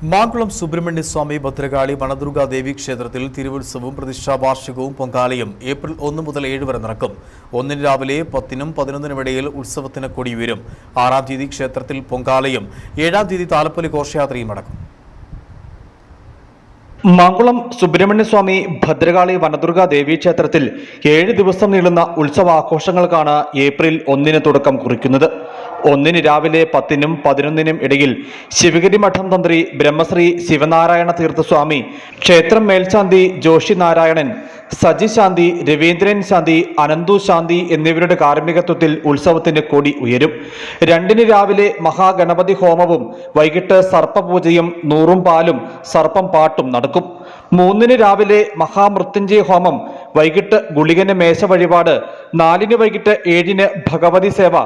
മാങ്കുളം സുബ്രഹ്മണ്യ സ്വാമി ഭദ്രകാളി വനദുർഗാ ദേവി ക്ഷേത്രത്തിൽ തിരുവുത്സവവും പ്രതിഷ്ഠാവാർഷികവും പൊങ്കാലയും ഏപ്രിൽ 1 മുതൽ 7 വരെ നടക്കും. 1 രാവിലെ 10-നും 11-നും ഇടയിൽ ഉത്സവത്തിന് കൊടിയുയരും. 6-ാം തീയതി ക്ഷേത്രത്തിൽ പൊങ്കാലയും 7-ാം തീയതി താലപ്പൊലി ഘോഷയാത്രയും നടക്കും. മാങ്കുളം സുബ്രഹ്മണ്യസ്വാമി ഭദ്രകാളി വനദുർഗാ ദേവി ക്ഷേത്രത്തിൽ 7 ദിവസം നീളുന്ന ഉത്സവാഘോഷങ്ങൾക്കാണ് ഏപ്രിൽ 1-ന് തുടക്കം കുറിക്കുന്നത്. 1-ന് രാവിലെ 10-നും 11-നും ഇടയിൽ ശിവഗിരി മഠം തന്ത്രി ബ്രഹ്മശ്രീ ശിവനാരായണ തീർത്ഥസ്വാമി, ക്ഷേത്രം മേൽശാന്തി ജോഷി നാരായണൻ, സജി ശാന്തി, രവീന്ദ്രൻ ശാന്തി, അനന്തു ശാന്തി എന്നിവരുടെ കാർമ്മികത്വത്തിൽ ഉത്സവത്തിന് കൊടി ഉയരും. 2-ന് രാവിലെ മഹാഗണപതി ഹോമവും വൈകിട്ട് സർപ്പപൂജയും നൂറും പാലും സർപ്പം പാട്ടും നടക്കും. 3-ന് രാവിലെ മഹാമൃത്യുഞ്ജയ ഹോമം, വൈകിട്ട് ഗുളികന് മേശ വഴിപാട്, 4-ന് വൈകിട്ട് 7-ന് ഭഗവതി സേവ,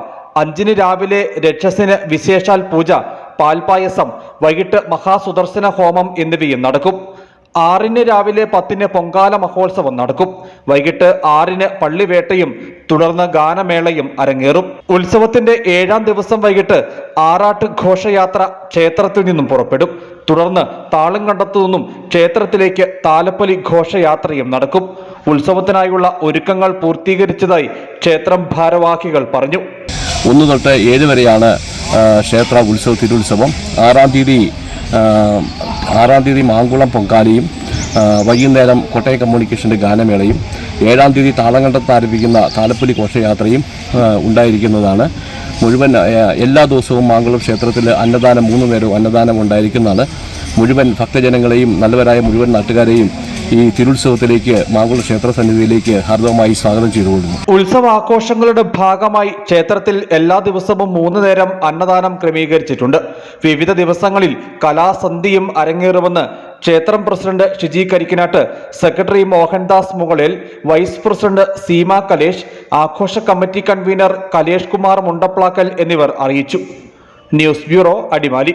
5-ന് രാവിലെ രക്ഷസിന് വിശേഷാൽ പൂജ, പാൽപായസം, വൈകിട്ട് മഹാസുദർശന ഹോമം എന്നിവയും നടക്കും. 6-ന് രാവിലെ 10-ന് പൊങ്കാല മഹോത്സവം നടക്കും. വൈകിട്ട് 6-ന് പള്ളിവേട്ടയും തുടർന്ന് ഗാനമേളയും അരങ്ങേറും. ഉത്സവത്തിന്റെ 7-ാം ദിവസം വൈകിട്ട് ആറാട്ട് ഘോഷയാത്ര ക്ഷേത്രത്തിൽ നിന്നും പുറപ്പെടും. തുടർന്ന് താളംകണ്ടത്തു നിന്നും ക്ഷേത്രത്തിലേക്ക് താലപ്പൊലി ഘോഷയാത്രയും നടക്കും. ഉത്സവത്തിനായുള്ള ഒരുക്കങ്ങൾ പൂർത്തീകരിച്ചതായി ക്ഷേത്രം ഭാരവാഹികൾ പറഞ്ഞു. 1 തൊട്ട് 7 വരെയാണ് ക്ഷേത്ര ഉത്സവ തിരുവുത്സവം. 6-ാം തീയതി മാങ്കുളം പൊങ്കാലയും വൈകുന്നേരം കോട്ടയം കമ്മ്യൂണിക്കേഷൻ്റെ ഗാനമേളയും 7-ാം തീയതി താളംകണ്ടത്ത് ആരംഭിക്കുന്ന താലപ്പൊലി ഘോഷയാത്രയും ഉണ്ടായിരിക്കുന്നതാണ്. മുഴുവൻ എല്ലാ ദിവസവും മാങ്കുളം ക്ഷേത്രത്തിൽ അന്നദാനം 3 നേരവും അന്നദാനം ഉണ്ടായിരിക്കുന്നതാണ്. മുഴുവൻ ഭക്തജനങ്ങളെയും നല്ലവരായ മുഴുവൻ നാട്ടുകാരെയും ഈ തിരുത്സവത്തിലേക്ക് മാങ്കുളം ക്ഷേത്ര സന്നിധിയിലേക്ക് ഹാർദവമായി സ്വാഗതം ചെയ്തുകൊള്ളുന്നു. ഉത്സവാഘോഷങ്ങളുടെ ഭാഗമായി ക്ഷേത്രത്തിൽ എല്ലാ ദിവസവും 3 നേരം അന്നദാനം ക്രമീകരിച്ചിട്ടുണ്ട്. വിവിധ ദിവസങ്ങളിൽ കലാസന്ധിയും അരങ്ങേറുമെന്ന് ക്ഷേത്രം പ്രസിഡന്റ് ഷിജി കരിക്കിനാട്ട്, സെക്രട്ടറി മോഹൻദാസ് മുകളിൽ, വൈസ് പ്രസിഡന്റ് സീമ കലേഷ്, ആഘോഷ കമ്മിറ്റി കൺവീനർ കലേഷ് കുമാർ മുണ്ടപ്ലാക്കൽ എന്നിവർ അറിയിച്ചു. News bureau, Adimali.